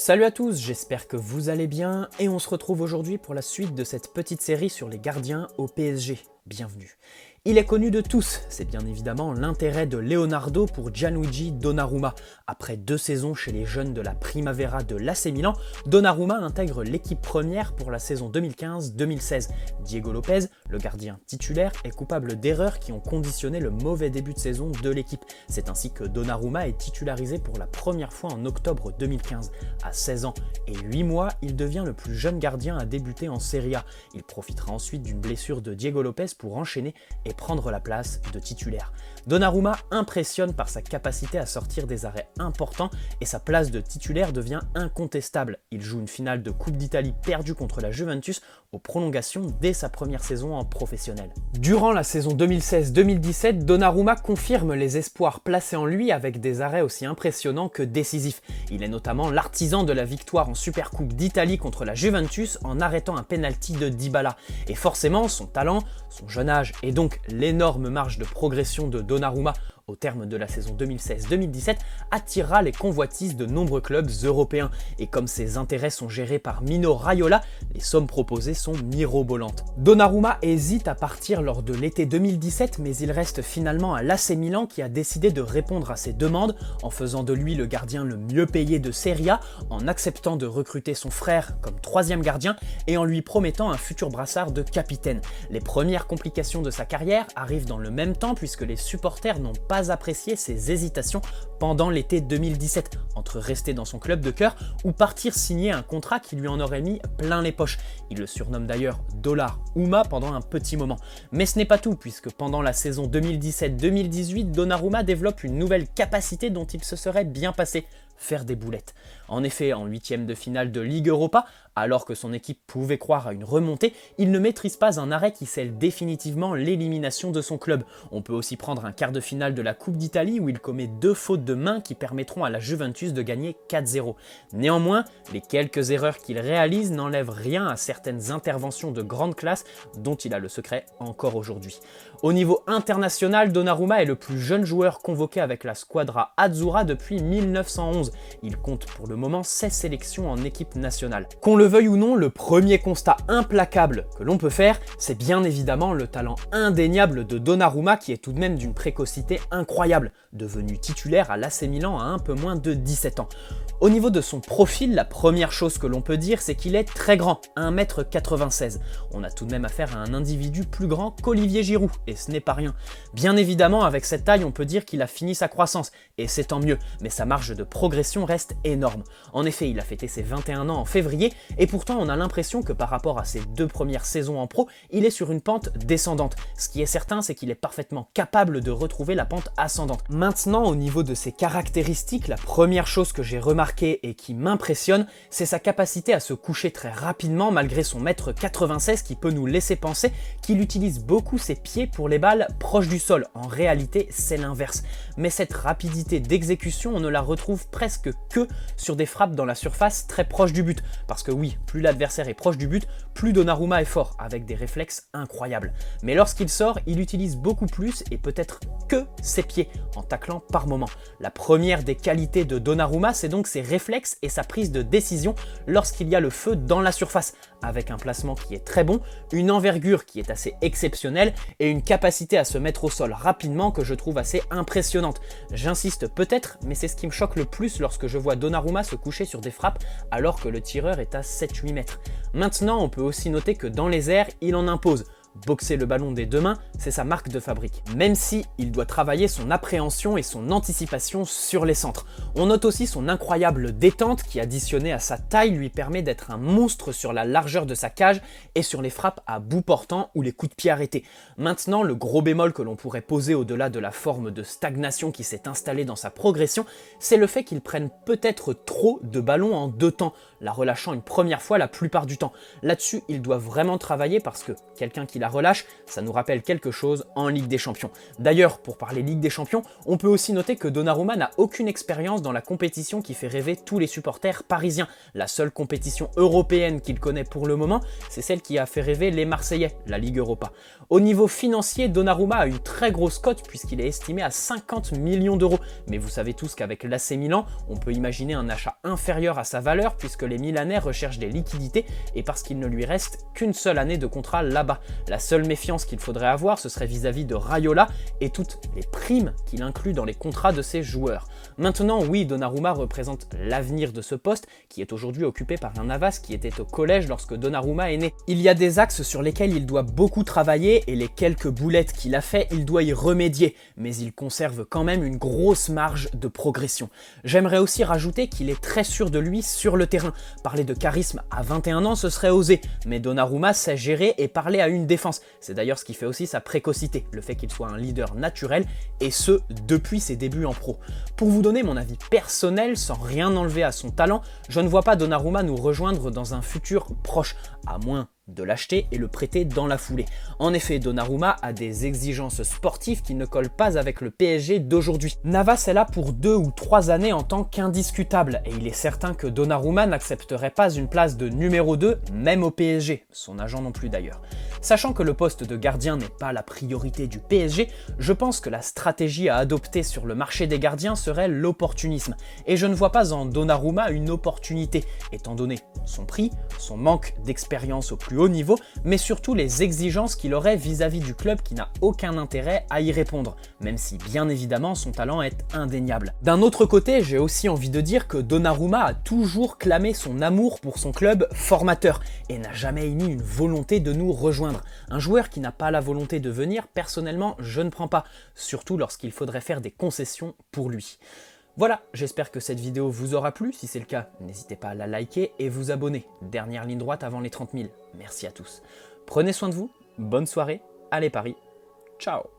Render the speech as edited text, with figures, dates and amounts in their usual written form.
Salut à tous, j'espère que vous allez bien et on se retrouve aujourd'hui pour la suite de cette petite série sur les gardiens au PSG. Bienvenue. Il est connu de tous, c'est bien évidemment l'intérêt de Leonardo pour Gianluigi Donnarumma. Après 2 saisons chez les jeunes de la Primavera de l'AC Milan, Donnarumma intègre l'équipe première pour la saison 2015-2016. Diego Lopez, le gardien titulaire, est coupable d'erreurs qui ont conditionné le mauvais début de saison de l'équipe. C'est ainsi que Donnarumma est titularisé pour la première fois en octobre 2015. À 16 ans et 8 mois, il devient le plus jeune gardien à débuter en Serie A. Il profitera ensuite d'une blessure de Diego Lopez pour enchaîner et prendre la place de titulaire. Donnarumma impressionne par sa capacité à sortir des arrêts importants et sa place de titulaire devient incontestable. Il joue une finale de Coupe d'Italie perdue contre la Juventus aux prolongations dès sa première saison en professionnel. Durant la saison 2016-2017, Donnarumma confirme les espoirs placés en lui avec des arrêts aussi impressionnants que décisifs. Il est notamment l'artisan de la victoire en Supercoupe d'Italie contre la Juventus en arrêtant un penalty de Dybala. Et forcément, son talent, son jeune âge et donc l'énorme marge de progression de Donnarumma au terme de la saison 2016-2017 attirera les convoitises de nombreux clubs européens. Et comme ses intérêts sont gérés par Mino Raiola, les sommes proposées sont mirobolantes. Donnarumma hésite à partir lors de l'été 2017, mais il reste finalement à l'AC Milan qui a décidé de répondre à ses demandes en faisant de lui le gardien le mieux payé de Serie A, en acceptant de recruter son frère comme 3e gardien et en lui promettant un futur brassard de capitaine. Les premières complications de sa carrière arrivent dans le même temps puisque les supporters n'ont pas apprécié ses hésitations pendant l'été 2017 entre rester dans son club de cœur ou partir signer un contrat qui lui en aurait mis plein les poches. Il le surnomme d'ailleurs Dollar Uma pendant un petit moment. Mais ce n'est pas tout puisque pendant la saison 2017-2018, Donnarumma développe une nouvelle capacité dont il se serait bien passé: faire des boulettes. En effet, en 8e de finale de Ligue Europa, alors que son équipe pouvait croire à une remontée, il ne maîtrise pas un arrêt qui scelle définitivement l'élimination de son club. On peut aussi prendre un quart de finale de la Coupe d'Italie où il commet 2 fautes de main qui permettront à la Juventus de gagner 4-0. Néanmoins, les quelques erreurs qu'il réalise n'enlèvent rien à certaines interventions de grande classe dont il a le secret encore aujourd'hui. Au niveau international, Donnarumma est le plus jeune joueur convoqué avec la squadra Azzurra depuis 1911. Il compte pour le moment 16 sélections en équipe nationale. Qu'on le veuille ou non, le premier constat implacable que l'on peut faire, c'est bien évidemment le talent indéniable de Donnarumma qui est tout de même d'une précocité incroyable, devenu titulaire à l'AC Milan à un peu moins de 17 ans. Au niveau de son profil, la première chose que l'on peut dire, c'est qu'il est très grand, 1,96 m. On a tout de même affaire à un individu plus grand qu'Olivier Giroud, et ce n'est pas rien. Bien évidemment, avec cette taille, on peut dire qu'il a fini sa croissance, et c'est tant mieux, mais sa marge de progression reste énorme. En effet, il a fêté ses 21 ans en février, et pourtant on a l'impression que par rapport à ses 2 premières saisons en pro, il est sur une pente descendante. Ce qui est certain, c'est qu'il est parfaitement capable de retrouver la pente ascendante. Maintenant, au niveau de ses caractéristiques, la première chose que j'ai remarqué et qui m'impressionne, c'est sa capacité à se coucher très rapidement malgré son 1,96 m qui peut nous laisser penser qu'il utilise beaucoup ses pieds pour les balles proches du sol. En réalité, c'est l'inverse. Mais cette rapidité d'exécution, on ne la retrouve presque que sur des frappes dans la surface très proches du but. Parce que oui, plus l'adversaire est proche du but, plus Donnarumma est fort, avec des réflexes incroyables. Mais lorsqu'il sort, il utilise beaucoup plus et peut-être que ses pieds, en taclant par moment. La première des qualités de Donnarumma, c'est donc ses réflexes et sa prise de décision lorsqu'il y a le feu dans la surface, avec un placement qui est très bon, une envergure qui est assez exceptionnelle et une capacité à se mettre au sol rapidement que je trouve assez impressionnante. J'insiste peut-être, mais c'est ce qui me choque le plus lorsque je vois Donnarumma se coucher sur des frappes alors que le tireur est à 7-8 mètres. Maintenant, on peut aussi noter que dans les airs, il en impose. Boxer le ballon des 2 mains, c'est sa marque de fabrique. Même si il doit travailler son appréhension et son anticipation sur les centres. On note aussi son incroyable détente qui, additionnée à sa taille, lui permet d'être un monstre sur la largeur de sa cage et sur les frappes à bout portant ou les coups de pied arrêtés. Maintenant, le gros bémol que l'on pourrait poser au-delà de la forme de stagnation qui s'est installée dans sa progression, c'est le fait qu'il prenne peut-être trop de ballons en 2 temps, la relâchant une première fois la plupart du temps. Là-dessus, il doit vraiment travailler parce que quelqu'un qui l'a la relâche, ça nous rappelle quelque chose en Ligue des Champions. D'ailleurs, pour parler Ligue des Champions, on peut aussi noter que Donnarumma n'a aucune expérience dans la compétition qui fait rêver tous les supporters parisiens. La seule compétition européenne qu'il connaît pour le moment, c'est celle qui a fait rêver les Marseillais, la Ligue Europa. Au niveau financier, Donnarumma a une très grosse cote puisqu'il est estimé à 50 millions d'euros. Mais vous savez tous qu'avec l'AC Milan, on peut imaginer un achat inférieur à sa valeur puisque les Milanais recherchent des liquidités et parce qu'il ne lui reste qu'une seule année de contrat là-bas. La seule méfiance qu'il faudrait avoir, ce serait vis-à-vis de Raiola et toutes les primes qu'il inclut dans les contrats de ses joueurs. Maintenant, oui, Donnarumma représente l'avenir de ce poste qui est aujourd'hui occupé par un Navas qui était au collège lorsque Donnarumma est né. Il y a des axes sur lesquels il doit beaucoup travailler et les quelques boulettes qu'il a fait, il doit y remédier, mais il conserve quand même une grosse marge de progression. J'aimerais aussi rajouter qu'il est très sûr de lui sur le terrain. Parler de charisme à 21 ans, ce serait osé, mais Donnarumma sait gérer et parler à une défense. C'est d'ailleurs ce qui fait aussi sa précocité, le fait qu'il soit un leader naturel, et ce, depuis ses débuts en pro. Pour vous donner mon avis personnel, sans rien enlever à son talent, je ne vois pas Donnarumma nous rejoindre dans un futur proche, à moins de l'acheter et le prêter dans la foulée. En effet, Donnarumma a des exigences sportives qui ne collent pas avec le PSG d'aujourd'hui. Navas est là pour 2 ou 3 années en tant qu'indiscutable et il est certain que Donnarumma n'accepterait pas une place de numéro 2, même au PSG, son agent non plus d'ailleurs. Sachant que le poste de gardien n'est pas la priorité du PSG, je pense que la stratégie à adopter sur le marché des gardiens serait l'opportunisme. Et je ne vois pas en Donnarumma une opportunité, étant donné son prix, son manque d'expérience au plus haut niveau, mais surtout les exigences qu'il aurait vis-à-vis du club qui n'a aucun intérêt à y répondre, même si bien évidemment son talent est indéniable. D'un autre côté, j'ai aussi envie de dire que Donnarumma a toujours clamé son amour pour son club formateur et n'a jamais émis une volonté de nous rejoindre. Un joueur qui n'a pas la volonté de venir, personnellement, je ne prends pas, surtout lorsqu'il faudrait faire des concessions pour lui. Voilà, j'espère que cette vidéo vous aura plu. Si c'est le cas, n'hésitez pas à la liker et vous abonner. Dernière ligne droite avant les 30 000. Merci à tous. Prenez soin de vous, bonne soirée, allez Paris, ciao.